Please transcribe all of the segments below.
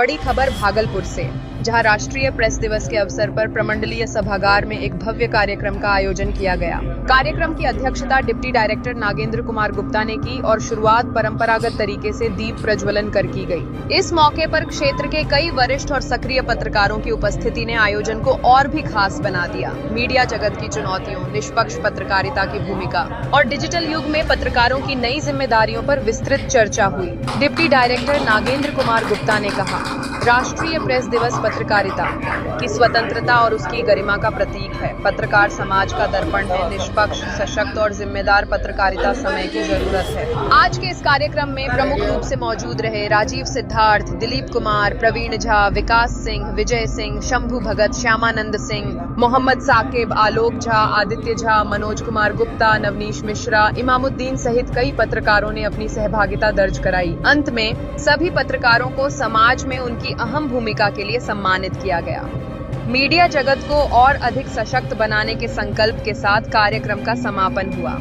बड़ी खबर भागलपुर से, जहां राष्ट्रीय प्रेस दिवस के अवसर पर प्रमंडलीय सभागार में एक भव्य कार्यक्रम का आयोजन किया गया। कार्यक्रम की अध्यक्षता डिप्टी डायरेक्टर नागेंद्र कुमार गुप्ता ने की और शुरुआत परंपरागत तरीके से दीप प्रज्वलन कर की गई। इस मौके पर क्षेत्र के कई वरिष्ठ और सक्रिय पत्रकारों की उपस्थिति ने आयोजन को और भी खास बना दिया। मीडिया जगत की चुनौतियों, निष्पक्ष पत्रकारिता की भूमिका और डिजिटल युग में पत्रकारों की नई जिम्मेदारियों पर विस्तृत चर्चा हुई। डिप्टी डायरेक्टर नागेंद्र कुमार गुप्ता ने कहा, राष्ट्रीय प्रेस दिवस पत्रकारिता की स्वतंत्रता और उसकी गरिमा का प्रतीक है। पत्रकार समाज का दर्पण है। निष्पक्ष, सशक्त और जिम्मेदार पत्रकारिता समय की जरूरत है। आज के इस कार्यक्रम में प्रमुख रूप से मौजूद रहे राजीव सिद्धार्थ, दिलीप कुमार, प्रवीण झा, विकास सिंह, विजय सिंह, शंभू भगत, श्यामानंद सिंह, मोहम्मद साकिब, आलोक झा, आदित्य झा, मनोज कुमार गुप्ता, नवनीश मिश्रा, इमामुद्दीन सहित कई पत्रकारों ने अपनी सहभागिता दर्ज कराई। अंत में सभी पत्रकारों को समाज में उनकी अहम भूमिका के लिए सम्मानित किया गया। मीडिया जगत को और अधिक सशक्त बनाने के संकल्प के साथ कार्यक्रम का समापन हुआ।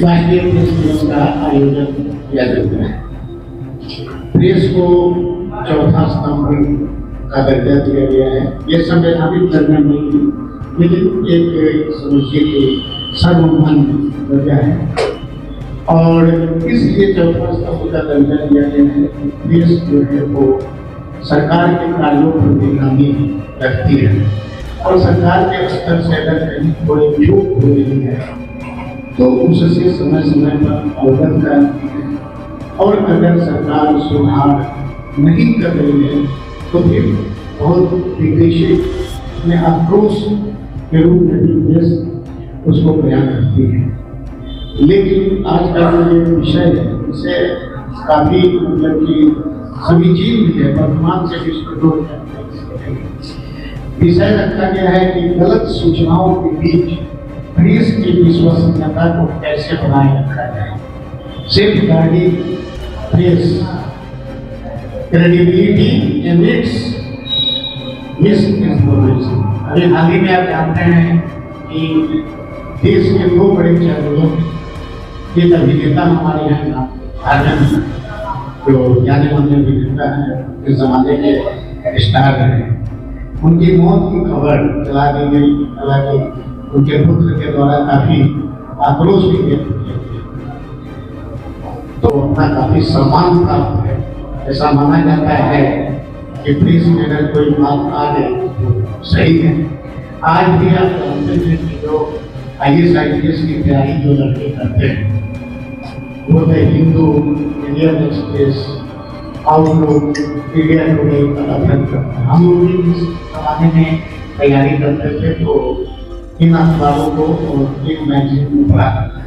राष्ट्रीय प्रेस दिवस का आयोजन किया जाता है। प्रेस को चौथा स्तंभ का दर्जा दिया गया है। ये संवैधानिक दर्जा नहीं, लेकिन एक समझिए कि सर्वमान्य दर्जा है और इसलिए चौथा स्तंभ का दर्जा दिया गया है। प्रेस जो है वो सरकार के कार्यों पर निगरानी रखती है और सरकार के स्तर से अगर कहीं कोई चूक हो रही है तो उससे समय समय पर अवगत करती है और अगर सरकार सुधार नहीं कर रही है तो फिर बहुत विदेशी में आक्रोश के रूप में भी प्रेस उसको बयान करती है। लेकिन आज का जो ये विषय है इसे काफी मतलब कि समीचीन भी है, वर्तमान से इसको विषय रखा गया है कि गलत सूचनाओं के बीच प्रेस की विश्वसनीयता को कैसे बनाए रखा जाए। Safeguarding press credibility amidst misinformation. अभी हाल ही में आप जानते हैं कि देश के दो बड़े चैनलों के अभिनेता हमारे यहाँ आनंद, जो जाने माने अभिनेता है, इस जमाने के स्टार हैं, उनकी मौत की खबर चला दी गई। हालांकि उनके पुत्र के द्वारा काफी आक्रोश भी व्यक्त किया तो अपना काफी सम्मान प्राप्त है। ऐसा माना जाता है कि प्रेस में अगर कोई बात आ गई सही है। आज भी आप जानते हैं कि जो IAS IPS की तैयारी जो लड़के करते हैं वो the Hindu, Indian express, outlook, India today का अध्ययन करते हैं। हम लोग भी इस जमाने में तैयारी करते थे तो इन अखबारों को और इन मैगजीन में पढ़ा करते हैं।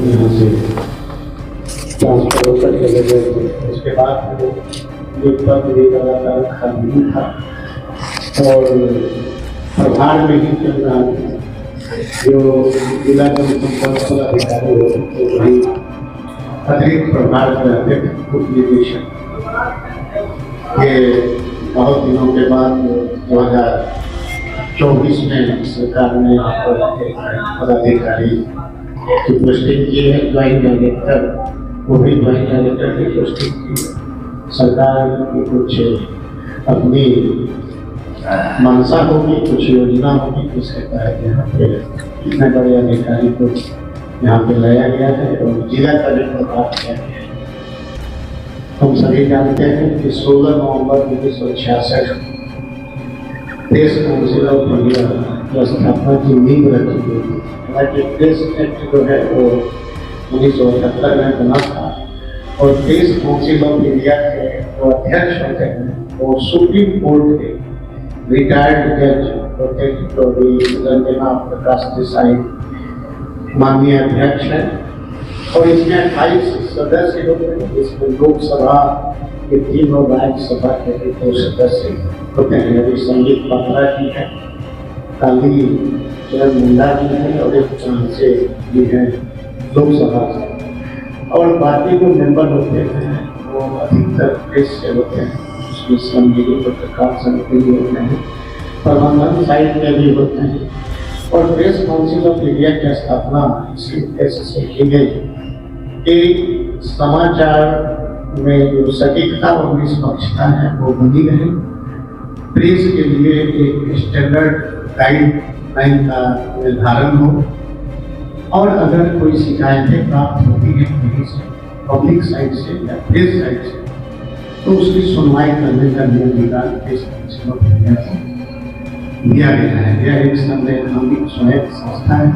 यहाँ से ट्रांसफर कर चले गए। उसके बाद ये पद भी लगातार खाली था और प्रभार में ही चल रहा था। जो जिला जनसंपर्क पदाधिकारी होते वही अतिरिक्त प्रभार के अध्यक्ष उप निदेशक। ये बहुत दिनों के बाद 2024 में सरकार ने पदाधिकारी की पोस्टिंग की है। ज्वाइंट डायरेक्टर, वो भी ज्वाइंट डायरेक्टर की पोस्टिंग की। सरकार की कुछ अपनी मंशा होगी, कुछ योजना होगी, जिसके तहत यहाँ पे इतने बड़े अधिकारी को यहाँ पे लाया गया है और जिला का भी प्रभाव किया गया है। हम सभी जानते हैं कि 16 नवंबर 1966 प्रेस काउंसिल ऑफ इंडिया की स्थापना की नींव रखी गई थी। हालांकि प्रेस एक्ट जो है वो 1978 में बना था और प्रेस काउंसिल ऑफ इंडिया के जो अध्यक्ष होते हैं वो सुप्रीम कोर्ट के रिटायर्ड जज होते हैं। तो रंजना प्रकाश देसाई माननीय अध्यक्ष है और इसमें 28 सदस्य होते हैं। इसमें लोकसभा के 3 और राज्यसभा के 2 सदस्य होते हैं। अभी संगीत पात्रा जी है, काली चरण मुंडा जी है और एक से भी है लोकसभा से। और बाकी जो मेंबर होते हैं वो अधिकतर प्रेस से होते हैं, उसमें श्रमजीवी पत्रकार समिति भी होते हैं, प्रबंधन साइड के भी होते हैं, और प्रेस काउंसिल ऑफ इंडिया की स्थापना इसी उद्देश्य से की गई कि समाचार में जो सटीकता और निष्पक्षता है वो बनी रहे, प्रेस के लिए एक स्टैंडर्ड गाइडलाइन का निर्धारण हो, और अगर कोई शिकायतें प्राप्त होती है कहीं से, पब्लिक साइड से या प्रेस साइड से, तो उसकी सुनवाई करने का नियम निकाल प्रेस काउंसिल ऑफ इंडिया को दिया गया है। यह एक संवैधानिक स्वायत्त संस्था है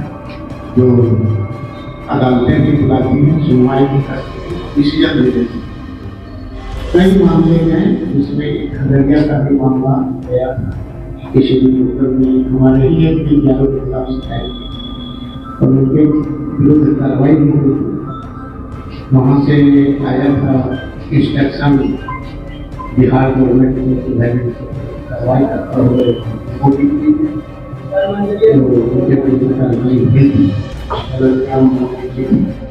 जो अदालतें भी बुलाती हैं, सुनवाई भी करती है, डिसीजन भी देती है। कई मामले हैं जिसमें एक खगड़िया का भी मामला गया था, किसी भी उत्तर में हमारे ही एक भी ज्ञानों के खिलाफ शिकायत की और उनके विरुद्ध कार्रवाई भी हुई। वहाँ से आया था इंस्ट्रक्शन बिहार गवर्नमेंट ने कार्रवाई करता हुए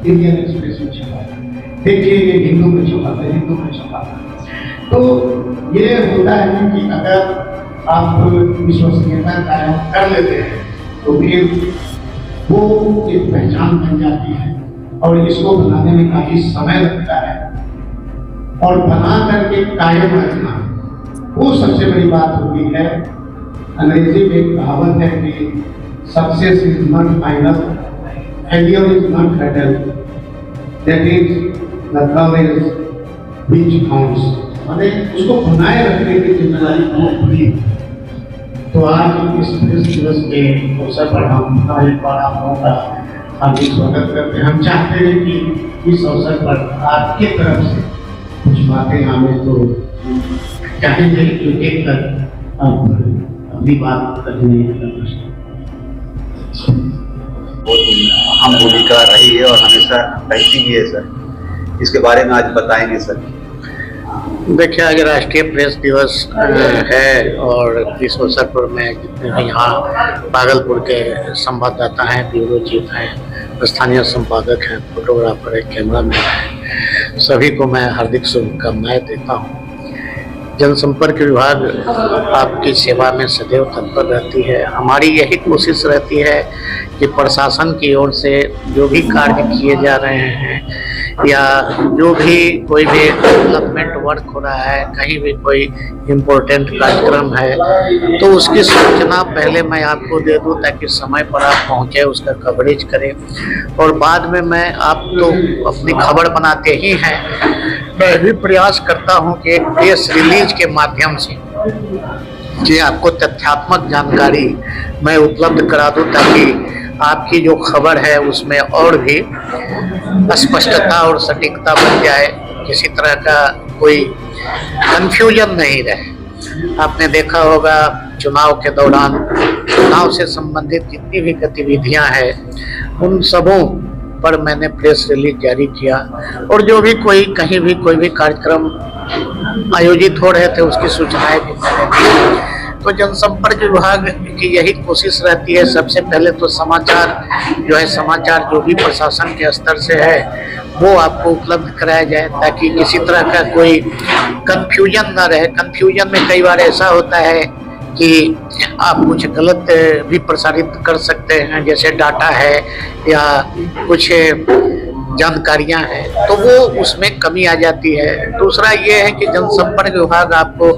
इंडियन एक्सप्रेस में छपा, देखिए ये हिंदू में छपा था, हिंदू में छपा था। तो ये होता है कि अगर आप विश्वसनीयता कायम कर लेते हैं तो फिर वो एक पहचान बन जाती है, और इसको बनाने में काफी समय लगता है, और बना करके कायम रखना वो सबसे बड़ी बात होती है। अंग्रेजी में एक कहावत है कि success is not final, failure is not fatal, that is the coverage which counts. माने उसको बनाए रखने की जिम्मेदारी बहुत बड़ी है। तो आज इस प्रेस दिवस के अवसर पर हम एक बार आप लोगों का हार्दिक स्वागत करते हैं। हम चाहते हैं कि इस अवसर पर आपकी तरफ से कुछ बातें हमें तो चाहेंगे कि एक तक आप अपनी बात करने का प्रश्न। हम भूमिका रही है और हमेशा रहती भी है सर, इसके बारे में आज बताएंगे सर। देखिए, आज राष्ट्रीय प्रेस दिवस है और इस अवसर पर मैं जितने भी यहाँ भागलपुर के संवाददाता हैं, ब्यूरो चीफ हैं, स्थानीय संपादक हैं, फोटोग्राफर है, कैमरामैन हैं, सभी को मैं हार्दिक शुभकामनाएं देता हूँ। जनसंपर्क विभाग आपकी सेवा में सदैव तत्पर रहती है। हमारी यही कोशिश रहती है कि प्रशासन की ओर से जो भी कार्य किए जा रहे हैं या जो भी कोई भी डेवलपमेंट वर्क हो रहा है, कहीं भी कोई इम्पोर्टेंट कार्यक्रम है, तो उसकी सूचना पहले मैं आपको दे दूं ताकि समय पर आप पहुंचे, उसका कवरेज करें। और बाद में मैं आप तो अपनी खबर बनाते ही हैं, मैं भी प्रयास करता हूं कि एक प्रेस रिलीज के माध्यम से कि आपको तथ्यात्मक जानकारी मैं उपलब्ध करा दूं, ताकि आपकी जो खबर है उसमें और भी स्पष्टता और सटीकता बन जाए, किसी तरह का कोई कंफ्यूजन नहीं रहे। आपने देखा होगा चुनाव के दौरान चुनाव से संबंधित जितनी भी गतिविधियां हैं उन सबों पर मैंने प्रेस रिलीज जारी किया, और जो भी कोई कहीं भी कोई भी कार्यक्रम आयोजित हो रहे थे उसकी सूचनाएं भी मैंने दी। तो जनसंपर्क विभाग की यही कोशिश रहती है, सबसे पहले तो समाचार जो है, समाचार जो भी प्रशासन के स्तर से है वो आपको उपलब्ध कराया जाए, ताकि किसी तरह का कोई कंफ्यूजन ना रहे। कंफ्यूजन में कई बार ऐसा होता है कि आप कुछ गलत भी प्रसारित कर सकते हैं, जैसे डाटा है या कुछ जानकारियां हैं, तो वो उसमें कमी आ जाती है। दूसरा ये है कि जनसंपर्क विभाग आपको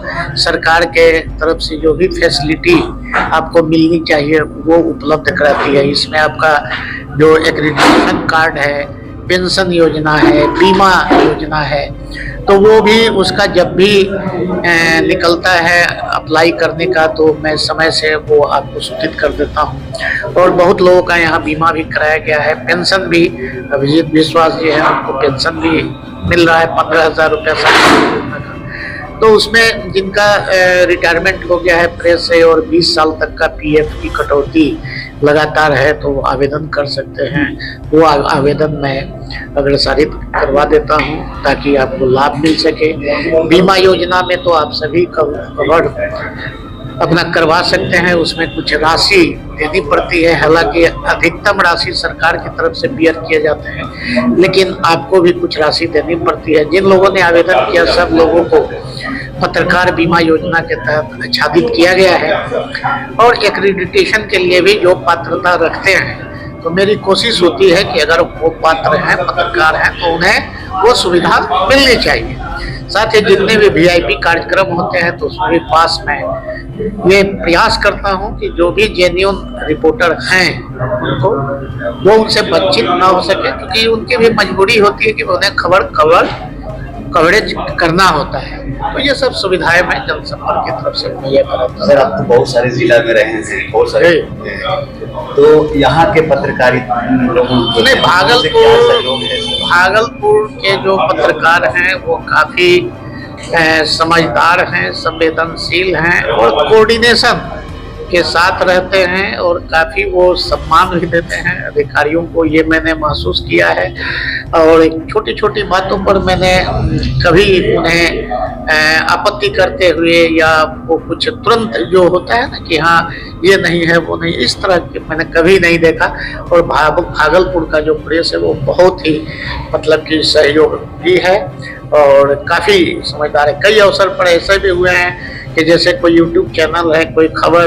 सरकार के तरफ से जो भी फैसिलिटी आपको मिलनी चाहिए वो उपलब्ध कराती है। इसमें आपका जो एक्रेडिटेशन कार्ड है, पेंशन योजना है, बीमा योजना है, तो वो भी उसका जब भी निकलता है अप्लाई करने का, तो मैं समय से वो आपको सूचित कर देता हूँ। और बहुत लोगों का यहाँ बीमा भी कराया गया है, पेंशन भी। अभिजीत विश्वास जी है, उनको पेंशन भी मिल रहा है 15,000 रुपया साल। तो उसमें जिनका रिटायरमेंट हो गया है प्रेस से और 20 साल तक का पीएफ की कटौती लगातार है, तो वो आवेदन कर सकते हैं। वो आवेदन मैं अग्रसारित करवा देता हूं ताकि आपको लाभ मिल सके। बीमा योजना में तो आप सभी कवर अपना करवा सकते हैं। उसमें कुछ राशि देनी पड़ती है, हालांकि अधिकतम राशि सरकार की तरफ से बियर किए जाते हैं, लेकिन आपको भी कुछ राशि देनी पड़ती है। जिन लोगों ने आवेदन किया सब लोगों को पत्रकार बीमा योजना के तहत आच्छादित किया गया है और एक्रेडिटेशन के लिए भी जो पात्रता रखते हैं, तो मेरी कोशिश होती है कि अगर वो पात्र हैं, पत्रकार हैं, तो उन्हें वो सुविधा मिलनी चाहिए। साथ ही जितने भी वीआईपी कार्यक्रम होते हैं तो उसमें पास में ये प्रयास करता हूं कि जो भी जेन्युइन रिपोर्टर हैं उनको वो उनसे बातचीत ना हो सके, क्योंकि उनकी भी मजबूरी होती है कि उन्हें कवरेज करना होता है। तो ये सब सुविधाएं मैं जनसंपर्क की तरफ से मुहैया कराता हूं। सर, आप तो बहुत सारे जिला में रहे हैं, बहुत सारे, तो यहाँ के पत्रकारिता लोगों नहीं, भागलपुर के जो पत्रकार हैं वो काफी समझदार हैं, संवेदनशील हैं और कोऑर्डिनेशन के साथ रहते हैं और काफी वो सम्मान भी देते हैं अधिकारियों को, ये मैंने महसूस किया है। और छोटी छोटी बातों पर मैंने कभी उन्हें आपत्ति करते हुए या वो कुछ तुरंत जो होता है ना कि हाँ ये नहीं है वो नहीं, इस तरह के मैंने कभी नहीं देखा। और भागलपुर का जो प्रेस है वो बहुत ही मतलब कि सहयोग भी है और काफी समझदार है। कई अवसर पर ऐसे भी हुए हैं कि जैसे कोई यूट्यूब चैनल है, कोई खबर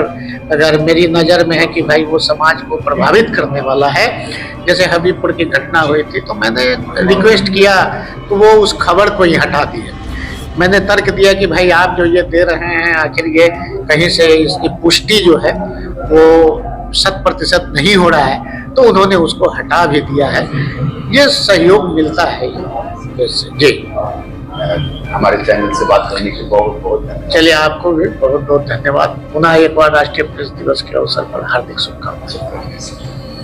अगर मेरी नज़र में है कि भाई वो समाज को प्रभावित करने वाला है, जैसे हबीबपुर की घटना हुई थी, तो मैंने रिक्वेस्ट किया तो वो उस खबर को ही हटा दिया। मैंने तर्क दिया कि भाई आप जो ये दे रहे हैं आखिर ये कहीं से इसकी पुष्टि जो है वो 100% नहीं हो रहा है, तो उन्होंने उसको हटा भी दिया है। ये सहयोग मिलता है जी। हमारे चैनल से बात करने के बहुत बहुत धन्यवाद। चलिए, आपको भी बहुत बहुत धन्यवाद। पुनः एक बार राष्ट्रीय प्रेस दिवस के अवसर पर हार्दिक शुभकामनाएं।